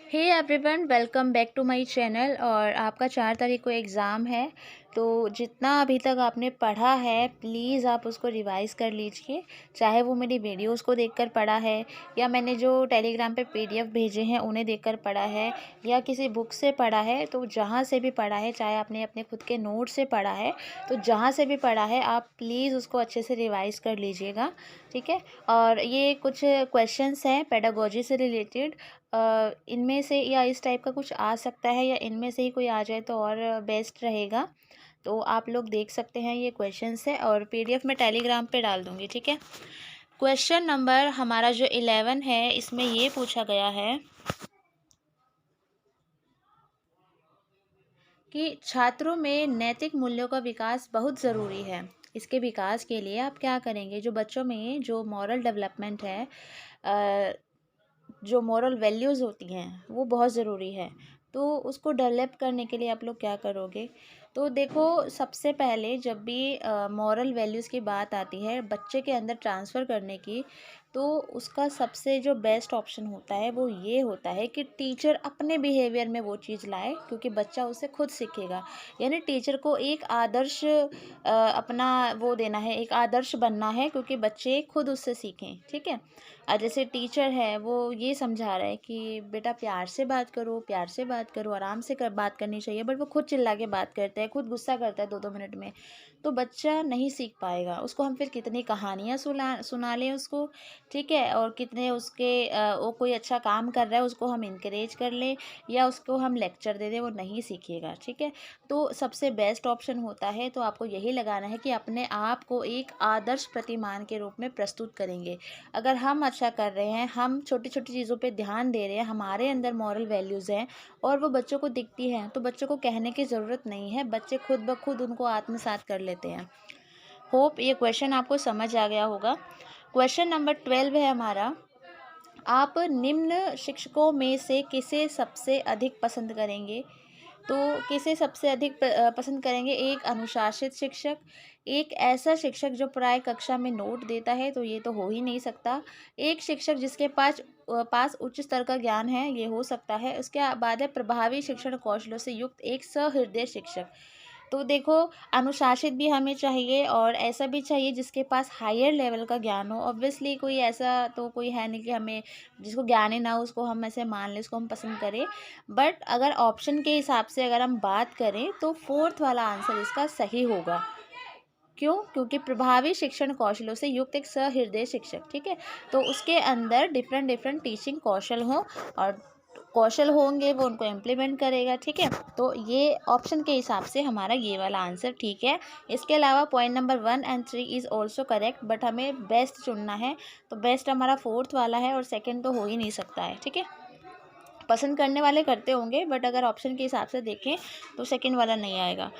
Hey everyone, welcome back to my channel. और आपका 4 तारीख को एग्ज़ाम है, तो जितना अभी तक आपने पढ़ा है प्लीज़ आप उसको रिवाइज़ कर लीजिए। चाहे वो मेरी वीडियोस को देखकर पढ़ा है, या मैंने जो टेलीग्राम पे पीडीएफ भेजे हैं उन्हें देखकर पढ़ा है, या किसी बुक से पढ़ा है। तो जहाँ से भी पढ़ा है, चाहे आपने अपने खुद के नोट से पढ़ा है, तो जहाँ से भी पढ़ा है आप प्लीज़ उसको अच्छे से रिवाइज़ कर लीजिएगा। ठीक है। और ये कुछ क्वेश्चंस हैं पेडागोजी से रिलेटेड। इनमें से या इस टाइप का कुछ आ सकता है, या इनमें से ही कोई आ जाए तो और बेस्ट रहेगा। तो आप लोग देख सकते हैं, ये क्वेश्चंस है और पीडीएफ में टेलीग्राम पे डाल दूंगी। ठीक है। क्वेश्चन नंबर हमारा जो 11 है, इसमें ये पूछा गया है कि छात्रों में नैतिक मूल्यों का विकास बहुत ज़रूरी है। इसके विकास के लिए आप क्या करेंगे? जो बच्चों में जो मॉरल डेवलपमेंट है, जो मॉरल वैल्यूज़ होती हैं, वो बहुत ज़रूरी है। तो उसको डेवलप करने के लिए आप लोग क्या करोगे? तो देखो, सबसे पहले जब भी मॉरल वैल्यूज़ की बात आती है बच्चे के अंदर ट्रांसफ़र करने की, तो उसका सबसे जो बेस्ट ऑप्शन होता है वो ये होता है कि टीचर अपने बिहेवियर में वो चीज़ लाए, क्योंकि बच्चा उससे खुद सीखेगा। यानी टीचर को एक आदर्श अपना वो देना है, एक आदर्श बनना है, क्योंकि बच्चे खुद उससे सीखें। ठीक है। जैसे टीचर है वो ये समझा रहा है कि बेटा प्यार से बात करो, प्यार से बात करो, आराम से बात करनी चाहिए, बट वो खुद चिल्ला के बात करता है, खुद गुस्सा करता है 2-2 मिनट में, तो बच्चा नहीं सीख पाएगा। उसको हम फिर कितनी कहानियाँ सुना लें उसको। ठीक है। और कितने उसके वो कोई अच्छा काम कर रहा है उसको हम इनकरेज कर लें, या उसको हम लेक्चर दे दें, वो नहीं सीखेगा। ठीक है। तो सबसे बेस्ट ऑप्शन होता है, तो आपको यही लगाना है कि अपने आप को एक आदर्श प्रतिमान के रूप में प्रस्तुत करेंगे। अगर हम अच्छा कर रहे हैं, हम छोटी छोटी चीज़ों पे ध्यान दे रहे हैं, हमारे अंदर मॉरल वैल्यूज़ हैं और वो बच्चों को दिखती हैं, तो बच्चों को कहने की ज़रूरत नहीं है, बच्चे खुद ब खुद उनको आत्मसात कर लेते हैं। होप ये क्वेश्चन आपको समझ आ गया होगा। क्वेश्चन नंबर 12 है हमारा। आप निम्न शिक्षकों में से किसे सबसे अधिक पसंद करेंगे? तो किसे सबसे अधिक पसंद करेंगे? एक अनुशासित शिक्षक, एक ऐसा शिक्षक जो प्राय कक्षा में नोट देता है, तो ये तो हो ही नहीं सकता। एक शिक्षक जिसके पास उच्च स्तर का ज्ञान है, ये हो सकता है। उसके बाद है प्रभावी शिक्षण कौशलों से युक्त एक सहृदय शिक्षक। तो देखो, अनुशासित भी हमें चाहिए और ऐसा भी चाहिए जिसके पास हायर लेवल का ज्ञान हो। ऑब्वियसली कोई ऐसा तो कोई है नहीं कि हमें जिसको ज्ञान ही ना हो उसको हम ऐसे मान लें, उसको हम पसंद करें। बट अगर ऑप्शन के हिसाब से अगर हम बात करें, तो फोर्थ वाला आंसर इसका सही होगा। क्यों? क्योंकि प्रभावी शिक्षण कौशलों से युक्त एक सहृदय शिक्षक। ठीक है। तो उसके अंदर डिफरेंट डिफरेंट टीचिंग कौशल हो, और कौशल होंगे वो उनको इम्प्लीमेंट करेगा। ठीक है। तो ये ऑप्शन के हिसाब से हमारा ये वाला आंसर ठीक है। इसके अलावा पॉइंट नंबर 1 और 3 इज़ ऑल्सो करेक्ट, बट हमें बेस्ट चुनना है। तो बेस्ट हमारा फोर्थ वाला है, और सेकेंड तो हो ही नहीं सकता है। ठीक है। पसंद करने वाले करते होंगे, बट अगर ऑप्शन के हिसाब से देखें तो सेकंड वाला नहीं आएगा।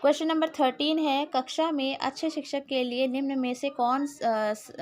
क्वेश्चन नंबर 13 है, कक्षा में अच्छे शिक्षक के लिए निम्न में से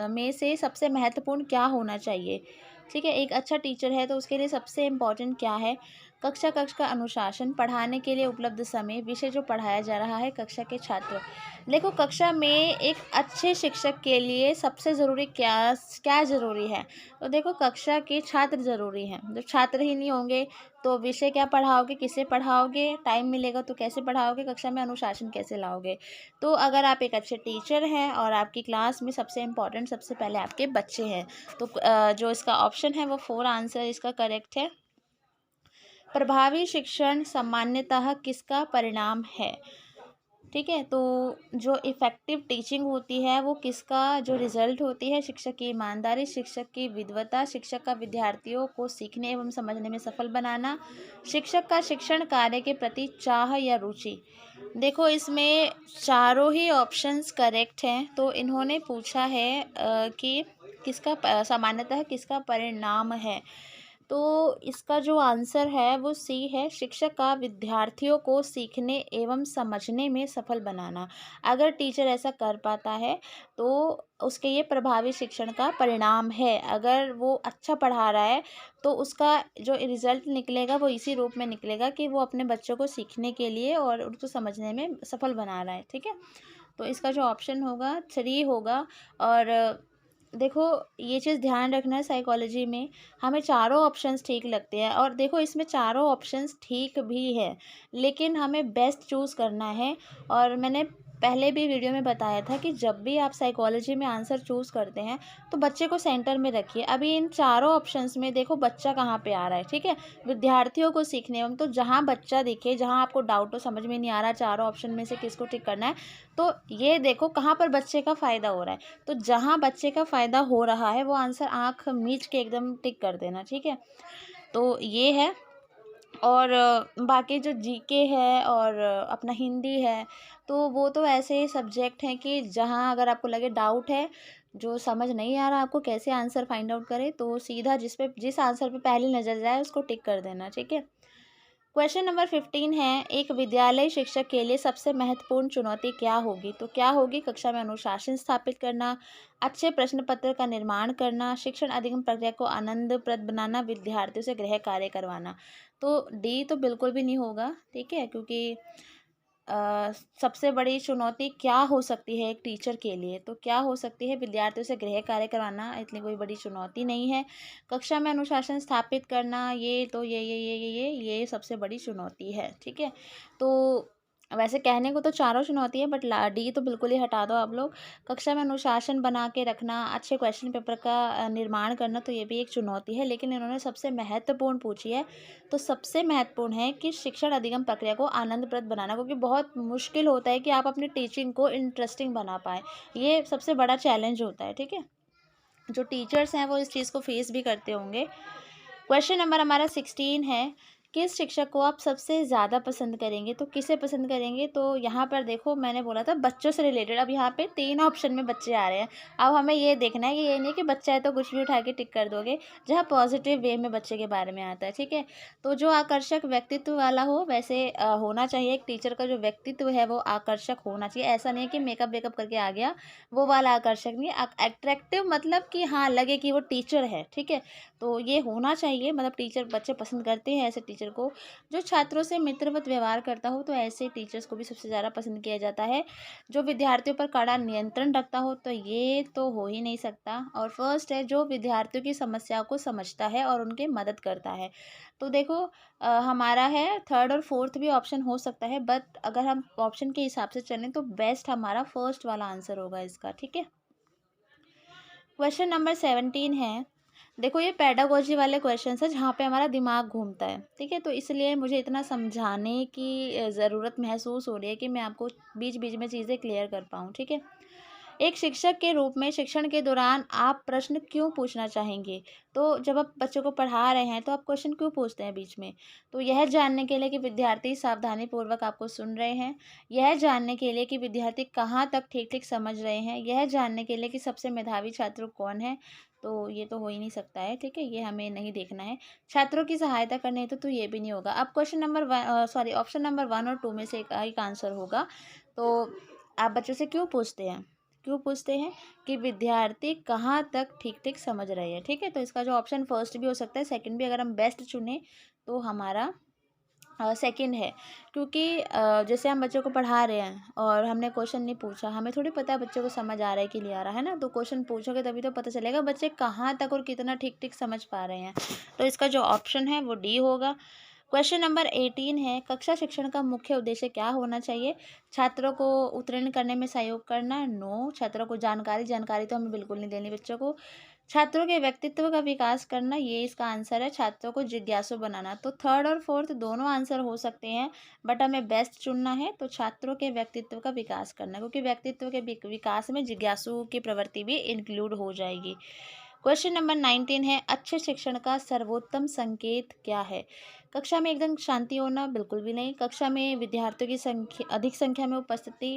में से सबसे महत्वपूर्ण क्या होना चाहिए? ठीक है। एक अच्छा टीचर है तो उसके लिए सबसे इम्पोर्टेंट क्या है? कक्ष का अनुशासन, पढ़ाने के लिए उपलब्ध समय, विषय जो पढ़ाया जा रहा है, कक्षा के छात्र। देखो, कक्षा में एक अच्छे शिक्षक के लिए सबसे ज़रूरी क्या क्या ज़रूरी है? तो देखो, कक्षा के छात्र ज़रूरी हैं। जब छात्र ही नहीं होंगे तो विषय क्या पढ़ाओगे, किसे पढ़ाओगे? टाइम मिलेगा तो कैसे पढ़ाओगे? कक्षा में अनुशासन कैसे लाओगे? तो अगर आप एक अच्छे टीचर हैं और आपकी क्लास में सबसे इम्पोर्टेंट सबसे पहले आपके बच्चे हैं, तो जो इसका ऑप्शन है वो 4 आंसर इसका करेक्ट है। प्रभावी शिक्षण सामान्यतः किसका परिणाम है? ठीक है। तो जो इफ़ेक्टिव टीचिंग होती है वो किसका जो रिजल्ट होती है? शिक्षक की ईमानदारी, शिक्षक की विद्वता, शिक्षक का विद्यार्थियों को सीखने एवं समझने में सफल बनाना, शिक्षक का शिक्षण कार्य के प्रति चाह या रुचि। देखो, इसमें चारों ही ऑप्शंस करेक्ट हैं। तो इन्होंने पूछा है कि सामान्यतः किसका परिणाम है? तो इसका जो आंसर है वो सी है, शिक्षक का विद्यार्थियों को सीखने एवं समझने में सफल बनाना। अगर टीचर ऐसा कर पाता है तो उसके ये प्रभावी शिक्षण का परिणाम है। अगर वो अच्छा पढ़ा रहा है तो उसका जो रिजल्ट निकलेगा वो इसी रूप में निकलेगा कि वो अपने बच्चों को सीखने के लिए और उनको समझने में सफल बना रहा है। ठीक है। तो इसका जो ऑप्शन होगा 3 होगा। और देखो ये चीज़ ध्यान रखना है, साइकोलॉजी में हमें चारों ऑप्शंस ठीक लगते हैं, और देखो इसमें चारों ऑप्शंस ठीक भी है, लेकिन हमें बेस्ट चूज़ करना है। और मैंने पहले भी वीडियो में बताया था कि जब भी आप साइकोलॉजी में आंसर चूज़ करते हैं तो बच्चे को सेंटर में रखिए। अभी इन चारों ऑप्शंस में देखो बच्चा कहाँ पे आ रहा है, ठीक है। विद्यार्थियों को सीखने में तो जहाँ बच्चा दिखे, जहाँ आपको डाउट हो, समझ में नहीं आ रहा चारों ऑप्शन में से किसको टिक करना है, तो ये देखो कहाँ पर बच्चे का फ़ायदा हो रहा है। तो जहाँ बच्चे का फ़ायदा हो रहा है वो आंसर आँख मीच के एकदम टिक कर देना, ठीक है। तो ये है। और बाकी जो जीके है और अपना हिंदी है, तो वो तो ऐसे सब्जेक्ट हैं कि जहाँ अगर आपको लगे डाउट है, जो समझ नहीं आ रहा आपको कैसे आंसर फाइंड आउट करें, तो सीधा जिस आंसर पे पहली नज़र जाए उसको टिक कर देना, ठीक है। क्वेश्चन नंबर 15 है, एक विद्यालय शिक्षक के लिए सबसे महत्वपूर्ण चुनौती क्या होगी? तो क्या होगी? कक्षा में अनुशासन स्थापित करना, अच्छे प्रश्न पत्र का निर्माण करना, शिक्षण अधिगम प्रक्रिया को आनंदप्रद बनाना, विद्यार्थियों से गृह कार्य करवाना। तो डी तो बिल्कुल भी नहीं होगा, ठीक है, क्योंकि सबसे बड़ी चुनौती क्या हो सकती है एक टीचर के लिए? तो क्या हो सकती है? विद्यार्थियों से गृह कार्य करवाना इतनी कोई बड़ी चुनौती नहीं है। कक्षा में अनुशासन स्थापित करना, ये तो ये सबसे बड़ी चुनौती है, ठीक है। तो वैसे कहने को तो चारों चुनौती है, बट डी तो बिल्कुल ही हटा दो आप लोग। कक्षा में अनुशासन बना के रखना, अच्छे क्वेश्चन पेपर का निर्माण करना, तो ये भी एक चुनौती है, लेकिन इन्होंने सबसे महत्वपूर्ण पूछी है। तो सबसे महत्वपूर्ण है कि शिक्षण अधिगम प्रक्रिया को आनंदप्रद बनाना, क्योंकि बहुत मुश्किल होता है कि आप अपनी टीचिंग को इंटरेस्टिंग बना पाएँ। ये सबसे बड़ा चैलेंज होता है, ठीक है। जो टीचर्स हैं वो इस चीज़ को फेस भी करते होंगे। क्वेश्चन नंबर हमारा 16 है, किस शिक्षक को आप सबसे ज़्यादा पसंद करेंगे? तो किसे पसंद करेंगे? तो यहाँ पर देखो मैंने बोला था बच्चों से रिलेटेड, अब यहाँ पे 3 ऑप्शन में बच्चे आ रहे हैं। अब हमें ये देखना है कि ये नहीं कि बच्चा है तो कुछ भी उठा के टिक कर दोगे, जहाँ पॉजिटिव वे में बच्चे के बारे में आता है, ठीक है। तो जो आकर्षक व्यक्तित्व वाला हो, वैसे होना चाहिए, एक टीचर का जो व्यक्तित्व है वो आकर्षक होना चाहिए। ऐसा नहीं है कि मेकअप वेकअप करके आ गया, वो वाला आकर्षक नहीं है। अट्रैक्टिव मतलब कि हाँ लगे कि वो टीचर है, ठीक है। तो ये होना चाहिए, मतलब टीचर, बच्चे पसंद करते हैं ऐसे टीचर को। जो छात्रों से मित्रवत व्यवहार करता हो, तो ऐसे टीचर्स को भी सबसे ज़्यादा पसंद किया जाता है। जो विद्यार्थियों पर कड़ा नियंत्रण रखता हो, तो ये तो हो ही नहीं सकता। और फर्स्ट है, जो विद्यार्थियों की समस्याओं को समझता है और उनकी मदद करता है। तो देखो हमारा है थर्ड और फोर्थ भी ऑप्शन हो सकता है, बट अगर हम ऑप्शन के हिसाब से चलें तो बेस्ट हमारा फर्स्ट वाला आंसर होगा इसका, ठीक है। क्वेश्चन नंबर 17 है, देखो ये पेडागोजी वाले क्वेश्चन है जहाँ पे हमारा दिमाग घूमता है, ठीक है। तो इसलिए मुझे इतना समझाने की ज़रूरत महसूस हो रही है कि मैं आपको बीच बीच में चीज़ें क्लियर कर पाऊँ, ठीक है। एक शिक्षक के रूप में शिक्षण के दौरान आप प्रश्न क्यों पूछना चाहेंगे? तो जब आप बच्चों को पढ़ा रहे हैं तो आप क्वेश्चन क्यों पूछते हैं बीच में? तो यह जानने के लिए कि विद्यार्थी सावधानीपूर्वक आपको सुन रहे हैं, यह जानने के लिए कि विद्यार्थी कहाँ तक ठीक-ठीक समझ रहे हैं, यह जानने के लिए कि सबसे मेधावी छात्र कौन है। तो ये तो हो ही नहीं सकता है, ठीक है, ये हमें नहीं देखना है। छात्रों की सहायता करनी है तो ये भी नहीं होगा। अब क्वेश्चन नंबर ऑप्शन नंबर 1 और 2 में से एक आंसर होगा। तो आप बच्चों से क्यों पूछते हैं? क्यों पूछते हैं? कि विद्यार्थी कहाँ तक ठीक-ठीक समझ रहे हैं, ठीक है। तो इसका जो ऑप्शन फर्स्ट भी हो सकता है, सेकंड भी, अगर हम बेस्ट चुने तो हमारा सेकंड है। क्योंकि जैसे हम बच्चों को पढ़ा रहे हैं और हमने क्वेश्चन नहीं पूछा, हमें थोड़ी पता है बच्चे को समझ आ रहा है कि नहीं आ रहा है ना। तो क्वेश्चन पूछोगे तभी तो पता चलेगा बच्चे कहाँ तक और कितना ठीक-ठीक समझ पा रहे हैं। तो इसका जो ऑप्शन है वो डी होगा। क्वेश्चन नंबर 18 है, कक्षा शिक्षण का मुख्य उद्देश्य क्या होना चाहिए? छात्रों को उत्तीर्ण करने में सहयोग करना, नो। छात्रों को जानकारी तो हमें बिल्कुल नहीं देनी बच्चों को। छात्रों के व्यक्तित्व का विकास करना, ये इसका आंसर है। छात्रों को जिज्ञासु बनाना, तो थर्ड और फोर्थ दोनों आंसर हो सकते हैं, बट हमें बेस्ट चुनना है। तो छात्रों के व्यक्तित्व का विकास करना, क्योंकि व्यक्तित्व के विकास में जिज्ञासु की प्रवृत्ति भी इंक्लूड हो जाएगी। क्वेश्चन नंबर 19 है, अच्छे शिक्षण का सर्वोत्तम संकेत क्या है? कक्षा में एकदम शांति होना, बिल्कुल भी नहीं। कक्षा में विद्यार्थियों की संख्या, अधिक संख्या में उपस्थिति,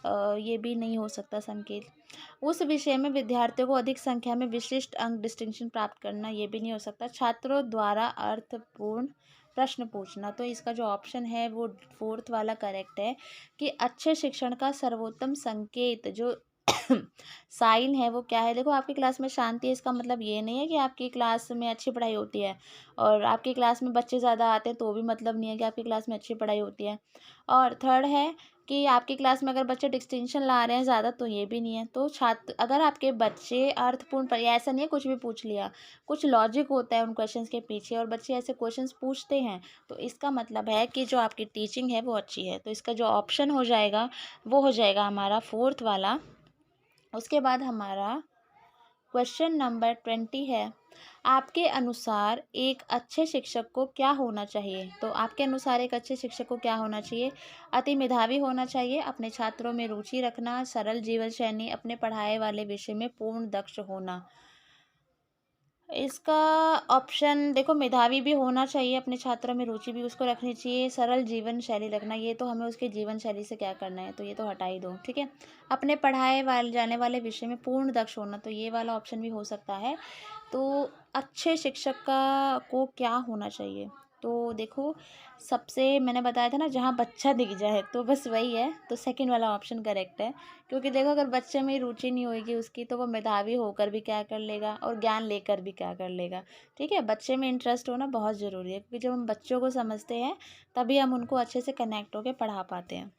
ये भी नहीं हो सकता संकेत। उस विषय में विद्यार्थियों को अधिक संख्या में विशिष्ट अंक डिस्टिंक्शन प्राप्त करना, ये भी नहीं हो सकता। छात्रों द्वारा अर्थपूर्ण प्रश्न पूछना, तो इसका जो ऑप्शन है वो फोर्थ वाला करेक्ट है। कि अच्छे शिक्षण का सर्वोत्तम संकेत जो साइन है वो क्या है? देखो आपकी क्लास में शांति है, इसका मतलब ये नहीं है कि आपकी क्लास में अच्छी पढ़ाई होती है। और आपकी क्लास में बच्चे ज़्यादा आते हैं तो भी मतलब नहीं है कि आपकी क्लास में अच्छी पढ़ाई होती है। और थर्ड है कि आपकी क्लास में अगर बच्चे डिस्टिंक्शन ला रहे हैं ज़्यादा, तो ये भी नहीं है। तो छात्र, अगर आपके बच्चे अर्थपूर्ण ऐसा नहीं है कुछ भी पूछ लिया, कुछ लॉजिक होता है उन क्वेश्चंस के पीछे और बच्चे ऐसे क्वेश्चंस पूछते हैं, तो इसका मतलब है कि जो आपकी टीचिंग है वो अच्छी है। तो इसका जो ऑप्शन हो जाएगा वो हो जाएगा हमारा फोर्थ वाला। उसके बाद हमारा क्वेश्चन नंबर 20 है, आपके अनुसार एक अच्छे शिक्षक को क्या होना चाहिए? तो आपके अनुसार एक अच्छे शिक्षक को क्या होना चाहिए? अति मेधावी होना चाहिए, अपने छात्रों में रुचि रखना, सरल जीवन शैली, अपने पढ़ाए वाले विषय में पूर्ण दक्ष होना। इसका ऑप्शन देखो, मेधावी भी होना चाहिए, अपने छात्रों में रुचि भी उसको रखनी चाहिए, सरल जीवन शैली रखना, ये तो हमें उसके जीवन शैली से क्या करना है, तो ये तो हटा ही दो, ठीक है। अपने पढ़ाए वाले जाने वाले विषय में पूर्ण दक्ष होना, तो ये वाला ऑप्शन भी हो सकता है। तो अच्छे शिक्षक का को क्या होना चाहिए? तो देखो, सबसे मैंने बताया था ना, जहाँ बच्चा दिख जाए, तो बस वही है। तो सेकंड वाला ऑप्शन करेक्ट है, क्योंकि देखो अगर बच्चे में रुचि नहीं होगी उसकी, तो वो मेधावी होकर भी क्या कर लेगा और ज्ञान लेकर भी क्या कर लेगा। ठीक है, बच्चे में इंटरेस्ट होना बहुत ज़रूरी है, क्योंकि जब हम बच्चों को समझते हैं तभी हम उनको अच्छे से कनेक्ट होकर पढ़ा पाते हैं।